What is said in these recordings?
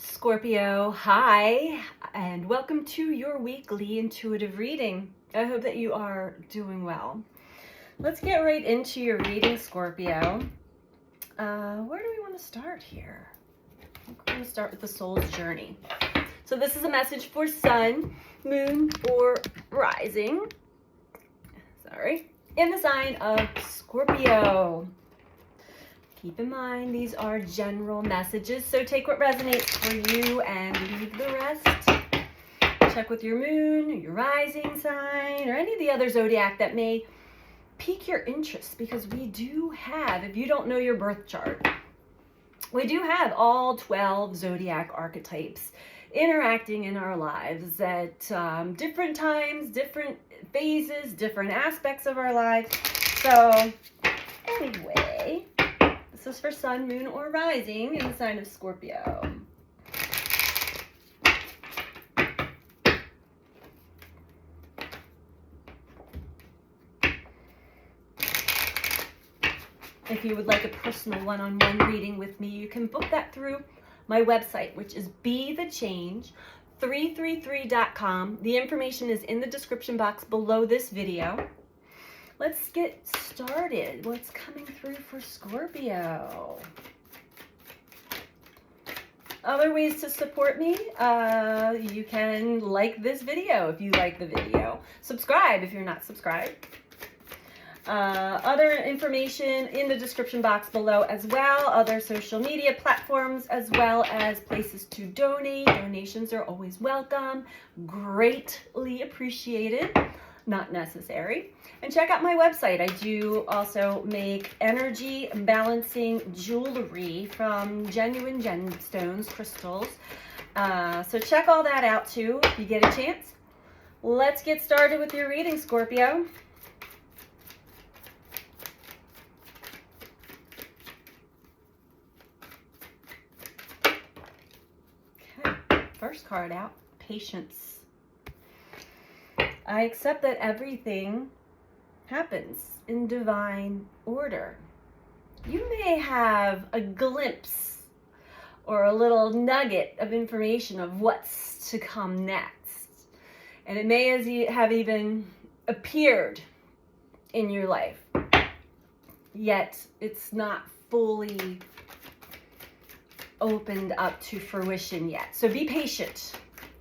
Scorpio, hi, and welcome to your weekly intuitive reading. I hope that you are doing well. Let's get right into your reading, Scorpio. Where do we want to start here? I think we're going to start with the soul's journey. So this is a message for sun, moon, or rising. In the sign of Scorpio. Keep in mind, these are general messages, so take what resonates for you and leave the rest. Check with your moon, your rising sign, or any of the other zodiac that may pique your interest, because we do have, if you don't know your birth chart, we do have all 12 zodiac archetypes interacting in our lives at different times, different phases, different aspects of our lives. So anyway, this is for sun, moon, or rising in the sign of Scorpio. If you would like a personal one-on-one reading with me, you can book that through my website, which is BeTheChange333.com. The information is in the description box below this video. Let's get started. What's coming through for Scorpio? Other ways to support me, you can like this video if you like the video. Subscribe if you're not subscribed. Other information in the description box below as well. Other social media platforms as well as places to donate. Donations are always welcome. Greatly appreciated. Not necessary. And check out my website. I do also make energy balancing jewelry from genuine gemstones, crystals. So check all that out too if you get a chance. Let's get started with your reading, Scorpio. Okay, first card out, patience. I accept that everything happens in divine order. You may have a glimpse or a little nugget of information of what's to come next. And it may have even appeared in your life, yet it's not fully opened up to fruition yet. So be patient.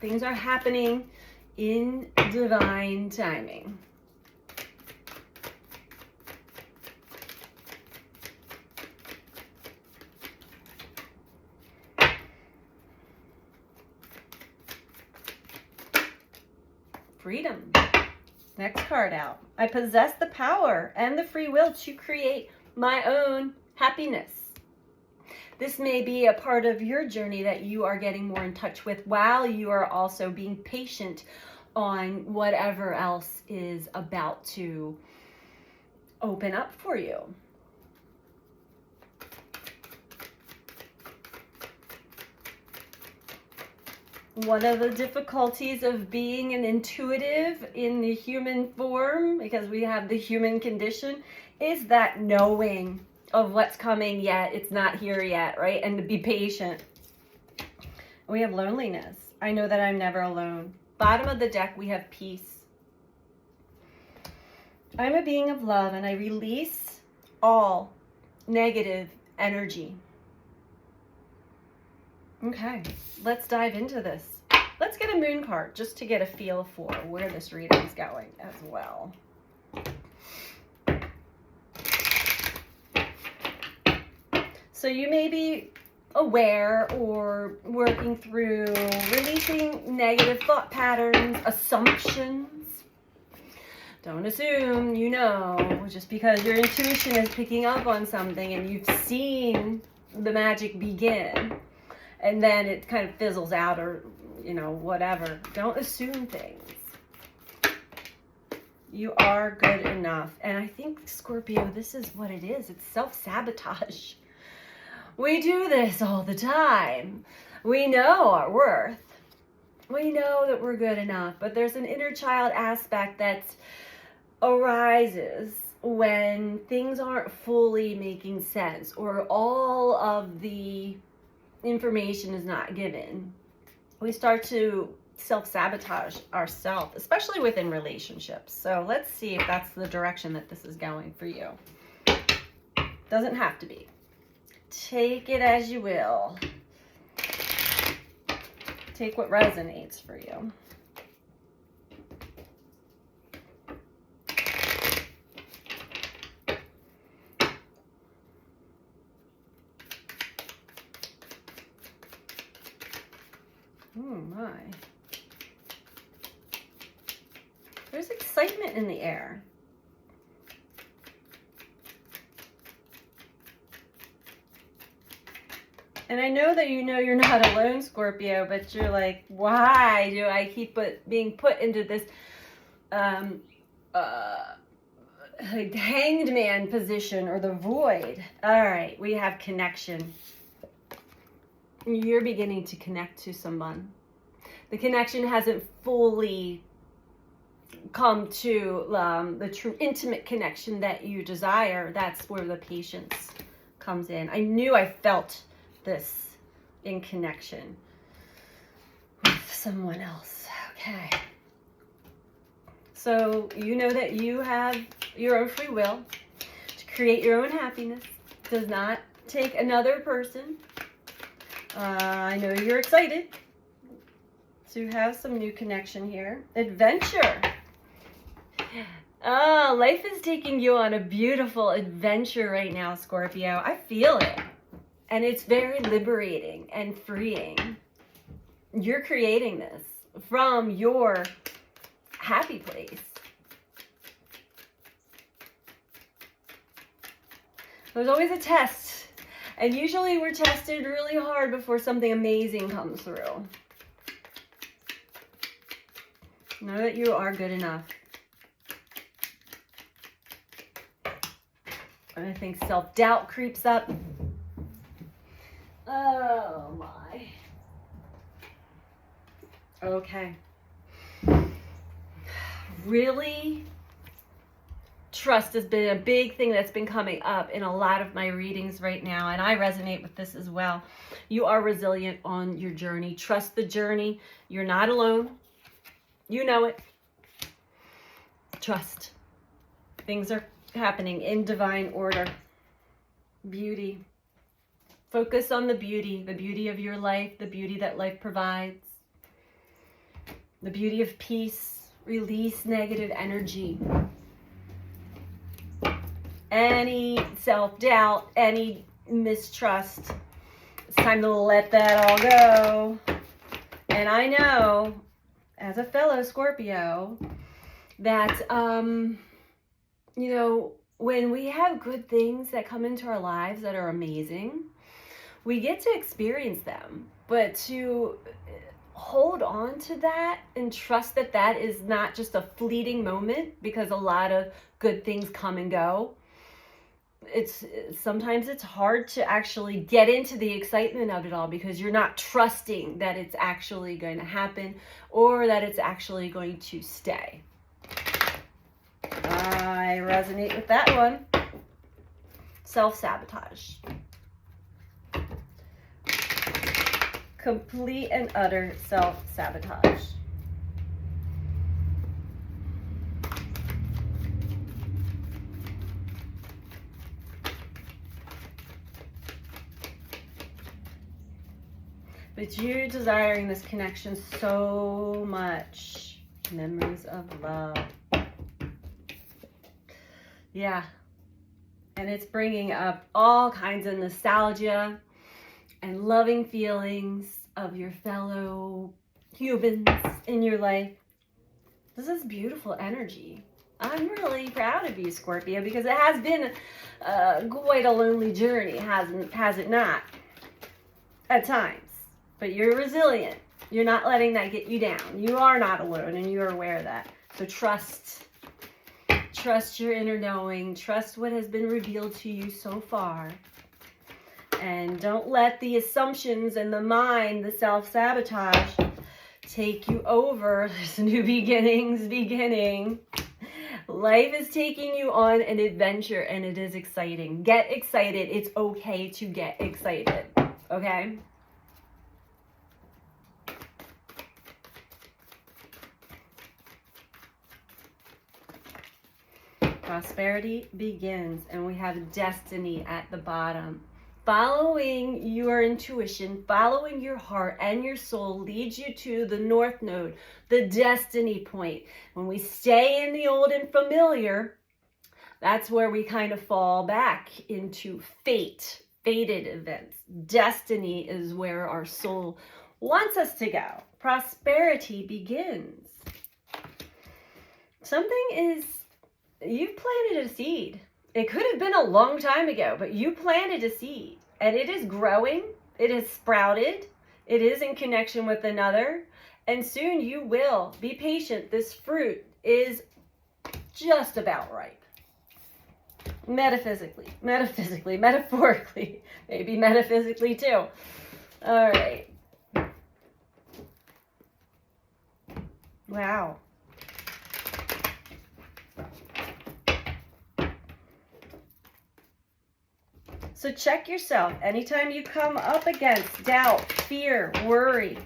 Things are happening in divine timing. Freedom. Next card out. I possess the power and the free will to create my own happiness. This may be a part of your journey that you are getting more in touch with, while you are also being patient on whatever else is about to open up for you. One of the difficulties of being an intuitive in the human form, because we have the human condition, is that knowing of what's coming, yet it's not here yet, right? And to be patient. We have loneliness. I know that I'm never alone. Bottom of the deck, we have peace. I'm a being of love, and I release all negative energy. Okay, let's dive into this. Let's get a moon card just to get a feel for where this reading is going as well. So you may be aware or working through releasing negative thought patterns, assumptions. Don't assume you know just because your intuition is picking up on something and you've seen the magic begin and then it kind of fizzles out, or whatever. Don't assume things. You are good enough. And I think, Scorpio, this is what it is. It's self-sabotage. We do this all the time. We know our worth. We know that we're good enough, but there's an inner child aspect that arises when things aren't fully making sense, or all of the information is not given, we start to self-sabotage ourselves, especially within relationships. So let's see if that's the direction that this is going for you. Doesn't have to be. Take it as you will. Take what resonates for you. Oh my. There's excitement in the air. And I know that you know you're not alone, Scorpio, but you're like, why do I keep being put into this like hanged man position or the void? All right, we have connection. You're beginning to connect to someone. The connection hasn't fully come to the true intimate connection that you desire. That's where the patience comes in. I knew I felt this in connection with someone else. Okay. So you know that you have your own free will to create your own happiness. It does not take another person. I know you're excited to have some new connection here. Adventure. Oh, life is taking you on a beautiful adventure right now, Scorpio. I feel it. And it's very liberating and freeing. You're creating this from your happy place. There's always a test. And usually we're tested really hard before something amazing comes through. Know that you are good enough. And I think self-doubt creeps up. Oh my. Okay. Really? Trust has been a big thing that's been coming up in a lot of my readings right now, and I resonate with this as well. You are resilient on your journey. Trust the journey. You're not alone. You know it. Trust. Things are happening in divine order. Beauty. Focus on the beauty of your life, the beauty that life provides, the beauty of peace. Release negative energy. Any self-doubt, any mistrust, it's time to let that all go. And I know, as a fellow Scorpio, that, you know, when we have good things that come into our lives that are amazing, we get to experience them. But to hold on to that and trust that that is not just a fleeting moment, because a lot of good things come and go. Sometimes it's hard to actually get into the excitement of it all because you're not trusting that it's actually going to happen or that it's actually going to stay. I resonate with that one. Self-sabotage. Complete and utter self-sabotage. But you're desiring this connection so much. Memories of love. Yeah. And it's bringing up all kinds of nostalgia and loving feelings of your fellow humans in your life. This is beautiful energy. I'm really proud of you, Scorpio, because it has been quite a lonely journey, has it not? At times. But you're resilient. You're not letting that get you down. You are not alone, and you're aware of that. So trust. Trust your inner knowing. Trust what has been revealed to you so far. And don't let the assumptions and the mind, the self-sabotage, take you over. There's new beginnings beginning. Life is taking you on an adventure, and it is exciting. Get excited. It's okay to get excited. Okay? Prosperity begins, and we have destiny at the bottom. Following your intuition, following your heart and your soul leads you to the North Node, the destiny point. When we stay in the old and familiar, that's where we kind of fall back into fated events. Destiny is where our soul wants us to go. Prosperity begins. You've planted a seed. It could have been a long time ago, but you planted a seed and it is growing. It has sprouted. It is in connection with another. And soon you will. Be patient. This fruit is just about ripe. Metaphysically, metaphorically, maybe metaphysically too. All right. Wow. So check yourself. Anytime you come up against doubt, fear, worry,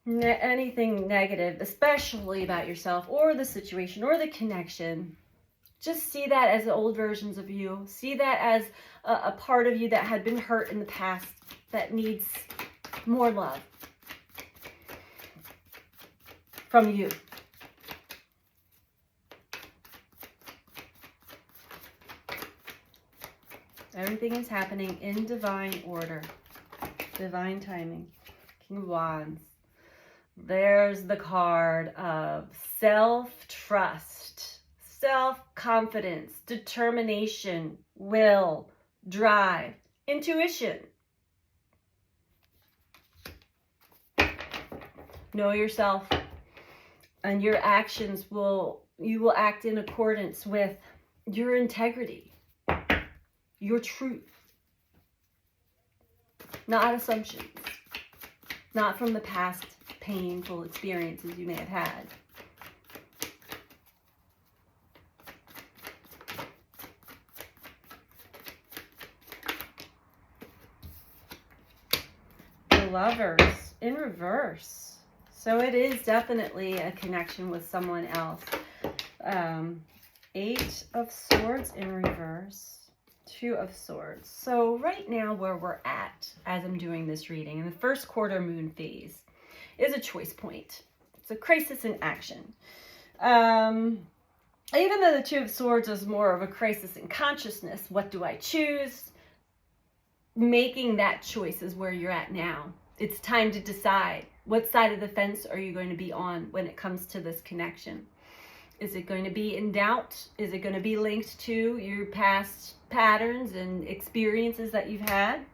anything negative, especially about yourself or the situation or the connection, just see that as old versions of you. See that as a part of you that had been hurt in the past that needs more love from you. Everything is happening in divine order, divine timing. King of Wands. There's the card of self-trust, self-confidence, determination, will, drive, intuition. Know yourself, and your actions you will act in accordance with your integrity. Your truth, not assumptions, not from the past painful experiences you may have had. The Lovers in reverse. So it is definitely a connection with someone else. 8 of Swords in reverse. 2 of Swords. So right now where we're at as I'm doing this reading in the first quarter moon phase is a choice point. It's a crisis in action. Even though the 2 of Swords is more of a crisis in consciousness, what do I choose? Making that choice is where you're at now. It's time to decide what side of the fence are you going to be on when it comes to this connection. Is it going to be in doubt? Is it going to be linked to your past patterns and experiences that you've had?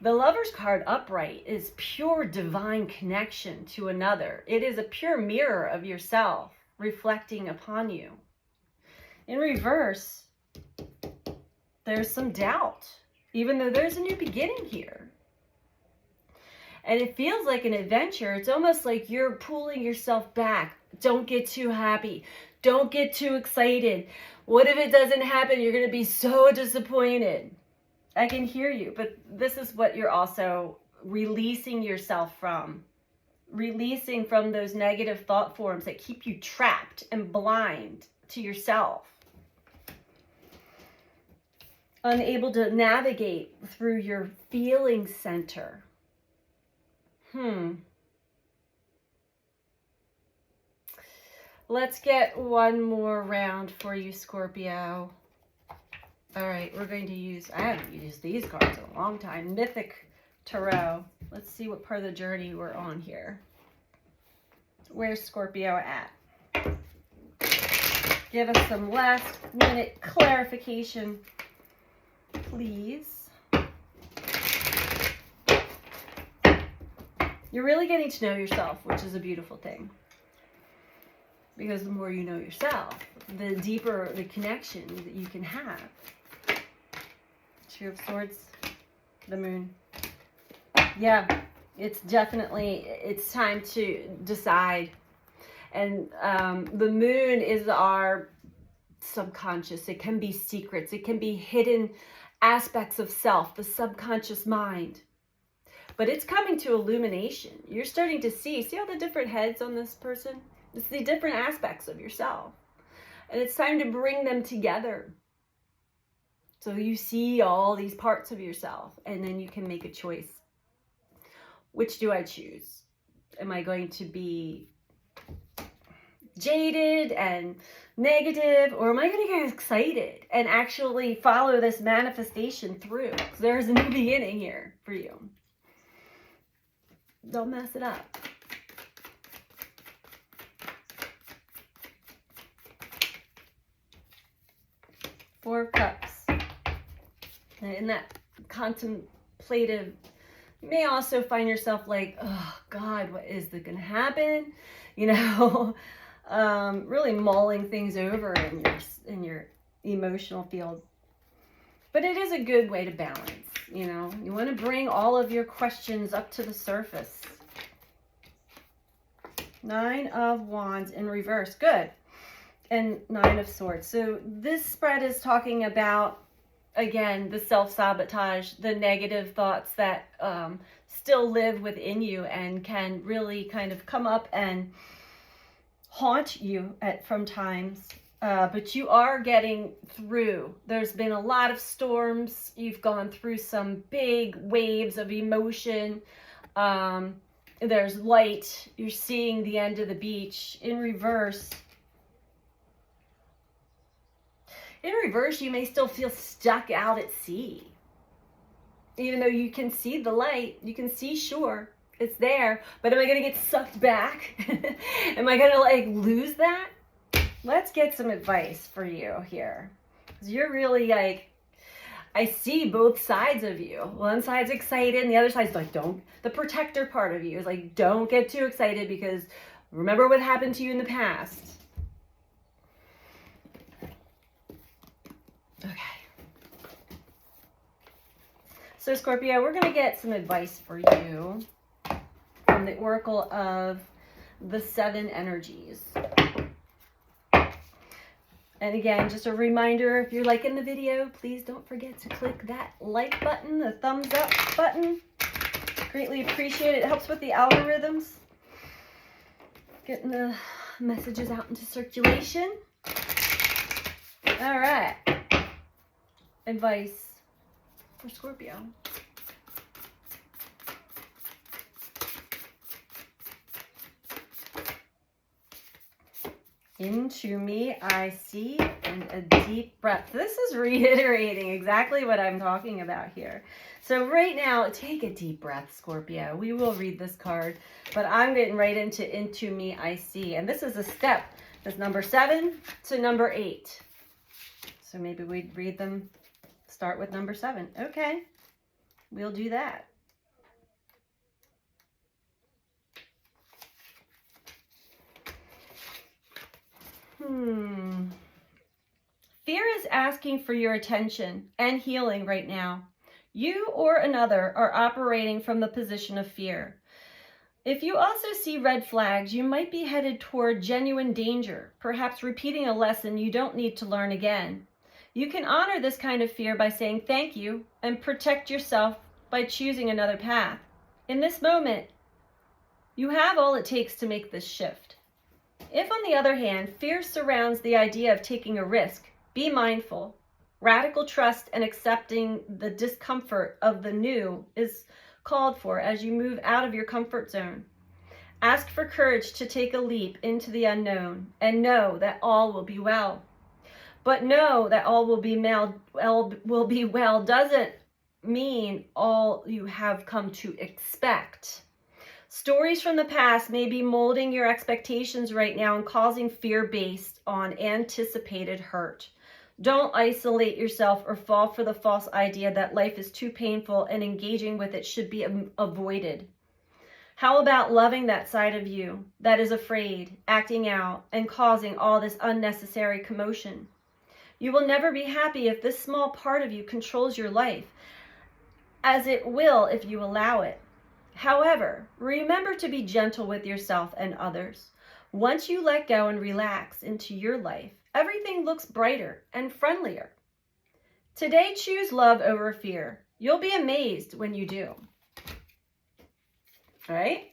The Lover's card upright is pure divine connection to another. It is a pure mirror of yourself reflecting upon you. In reverse, there's some doubt, even though there's a new beginning here. And it feels like an adventure. It's almost like you're pulling yourself back. Don't get too happy. Don't get too excited. What if it doesn't happen? You're going to be so disappointed. I can hear you, but this is what you're also releasing yourself from. Releasing from those negative thought forms that keep you trapped and blind to yourself. Unable to navigate through your feeling center. Let's get one more round for you, Scorpio. All right, we're going to use, I haven't used these cards in a long time, Mythic Tarot. Let's see what part of the journey we're on here. Where's Scorpio at? Give us some last minute clarification, please. You're really getting to know yourself, which is a beautiful thing. Because the more you know yourself, the deeper the connection that you can have. 2 of Swords, the Moon. Yeah, it's time to decide. And the Moon is our subconscious. It can be secrets. It can be hidden aspects of self, the subconscious mind. But it's coming to illumination. You're starting to see all the different heads on this person? It's the different aspects of yourself. And it's time to bring them together. So you see all these parts of yourself, and then you can make a choice. Which do I choose? Am I going to be jaded and negative, or am I going to get excited and actually follow this manifestation through? So there's a new beginning here for you. Don't mess it up. Four of Cups. And in that contemplative, you may also find yourself like, oh God, what is going to happen? You know, really mulling things over in your emotional field. But it is a good way to balance, you know. You want to bring all of your questions up to the surface. 9 of Wands in reverse. Good. And 9 of Swords. So this spread is talking about, again, the self-sabotage, the negative thoughts that still live within you and can really kind of come up and haunt you from times. But you are getting through. There's been a lot of storms. You've gone through some big waves of emotion. There's light. You're seeing the end of the beach. In reverse, you may still feel stuck out at sea. Even though you can see the light, you can see shore, it's there. But am I going to get sucked back? Am I going to like lose that? Let's get some advice for you here. 'Cause you're really like, I see both sides of you. One side's excited and the other side's like, don't. The protector part of you is like, don't get too excited because remember what happened to you in the past. Okay. So Scorpio, we're going to get some advice for you from the Oracle of the 7 Energies. And again, just a reminder, if you're liking the video, please don't forget to click that like button, the thumbs up button. Greatly appreciate it. It helps with the algorithms. Getting the messages out into circulation. All right. Advice for Scorpio. Into me I see, and a deep breath. This is reiterating exactly what I'm talking about here. So right now, take a deep breath, Scorpio. We will read this card, but I'm getting right into me I see. And this is a step. That's number 7 to number 8. So maybe we'd read them. Start with number 7. Okay, we'll do that. Fear is asking for your attention and healing right now. You or another are operating from the position of fear. If you also see red flags, you might be headed toward genuine danger, perhaps repeating a lesson you don't need to learn again. You can honor this kind of fear by saying thank you and protect yourself by choosing another path. In this moment, you have all it takes to make this shift. If, on the other hand, fear surrounds the idea of taking a risk, be mindful. Radical trust and accepting the discomfort of the new is called for as you move out of your comfort zone. Ask for courage to take a leap into the unknown and know that all will be well. But know that all will be well doesn't mean all you have come to expect. Stories from the past may be molding your expectations right now and causing fear based on anticipated hurt. Don't isolate yourself or fall for the false idea that life is too painful and engaging with it should be avoided. How about loving that side of you that is afraid, acting out, and causing all this unnecessary commotion? You will never be happy if this small part of you controls your life, as it will if you allow it. However, remember to be gentle with yourself and others. Once you let go and relax into your life, everything looks brighter and friendlier. Today, choose love over fear. You'll be amazed when you do. All right?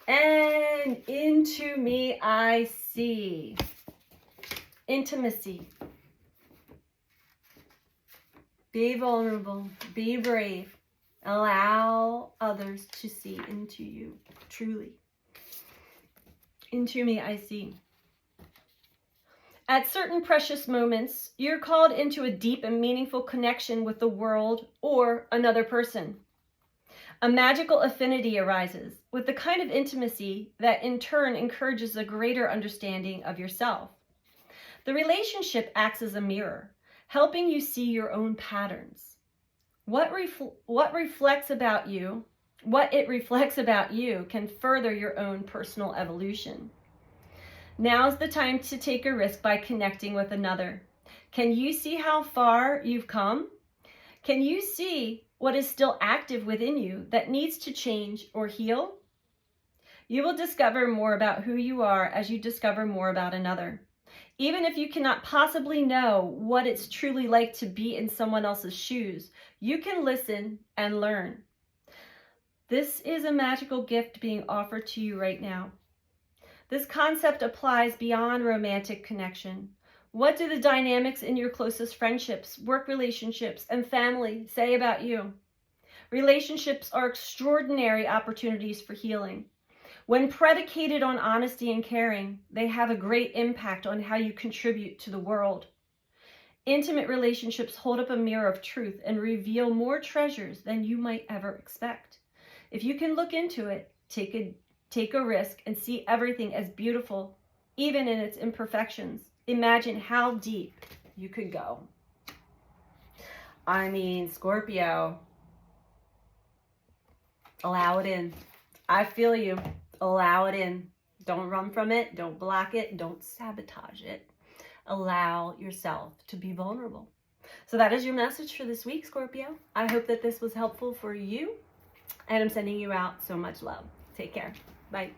And into me I see. Intimacy. Be vulnerable. Be brave. Allow others to see into you. Truly. Into me I see. At certain precious moments, you're called into a deep and meaningful connection with the world or another person. A magical affinity arises with the kind of intimacy that in turn encourages a greater understanding of yourself. The relationship acts as a mirror, helping you see your own patterns. What it reflects about you can further your own personal evolution. Now's the time to take a risk by connecting with another. Can you see how far you've come? Can you see what is still active within you that needs to change or heal? You will discover more about who you are as you discover more about another. Even if you cannot possibly know what it's truly like to be in someone else's shoes, you can listen and learn. This is a magical gift being offered to you right now. This concept applies beyond romantic connection. What do the dynamics in your closest friendships, work relationships, and family say about you? Relationships are extraordinary opportunities for healing. When predicated on honesty and caring, they have a great impact on how you contribute to the world. Intimate relationships hold up a mirror of truth and reveal more treasures than you might ever expect. If you can look into it, take a risk and see everything as beautiful, even in its imperfections. Imagine how deep you could go. I mean, Scorpio, allow it in. I feel you. Allow it in. Don't run from it. Don't block it. Don't sabotage it. Allow yourself to be vulnerable. So that is your message for this week, Scorpio. I hope that this was helpful for you. And I'm sending you out so much love. Take care. Bye.